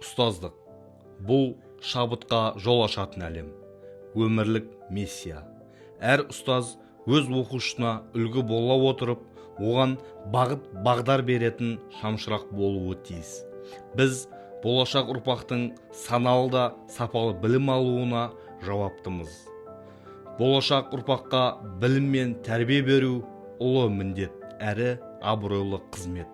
Ұстаздық – бұл шабытқа жол ашатын әлем, өмірлік миссия. Әр ұстаз өз оқушысына үлгі бола отырып, оған бағдар беретін шамшырақ болуы тиіс. Біз болашақ ұрпақтың саналы да сапалы білім алуына жауаптымыз. Болашақ ұрпаққа білім мен тәрбие беру ұлы міндет, әрі абыройлы қызмет.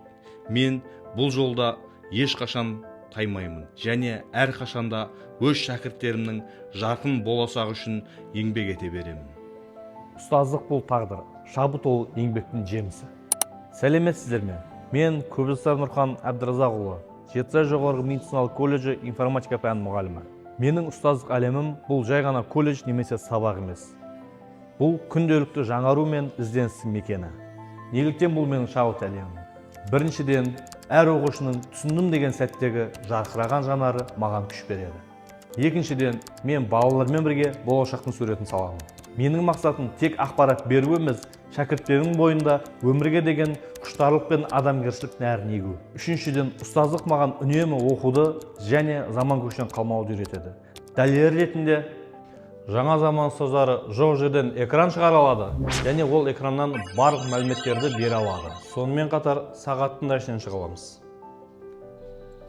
Мен бұл жолда ешқашан таймаймын және әрқашанда өз шәкірттерімнің жарқын болашағы үшін еңбек ете беремін. Ұстаздық бұл тағдыр, шабыт ол еңбектің жемісі. Сәлеметсіздер ме? Мен Көбелстар Нұрхан Әбдіразақұлы, Жетісай жоғарғы медициналық колледжі информатика пән мұғалімі. Менің ұстаздық әлемім бұл жай ғана колледж немесе сабақ емес. Бұл күнделікті жаңару мен ізденістің мекені. Неліктен бұл менің шабыт әлемім? Біріншіден, әр оқушының түсіндім деген сәттегі жарқыраған жанары маған күш береді. Екіншіден, мен балалармен бірге болашақтың суретін саламын. Менің мақсатым тек ақпарат беру емес, шәкірттердің бойында өмірге деген құштарлық пен адамгершілік нәрін егу. Үшіншіден, ұстаздық маған үнемі оқуды және заман көштен қалмауды үйретеді. Дәлел ретінде, жаңа заман ұстаздары жоқ жерден экран шығара алады және ол экраннан барлық мәліметтерді бере алады. Сонымен қатар сағаттың да ішінен шыға аламыз.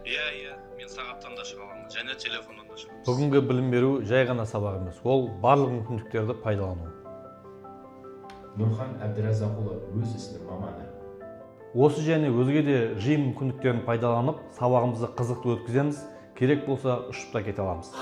Иә, мен сағаттан да шыға аламын және телефоннан да шыға аламын. Бүгінгі білім беру жай ғана сабақ емес, ол барлық мүмкіндіктерді пайдалану. Нұрхан Әбдіразақұлы өз ісінің маманы. Осы және өзге де жиын мүмкіндіктерін пайдаланып, сабағымызды қызықты өткіземіз, керек болса ұшып та кете аламыз.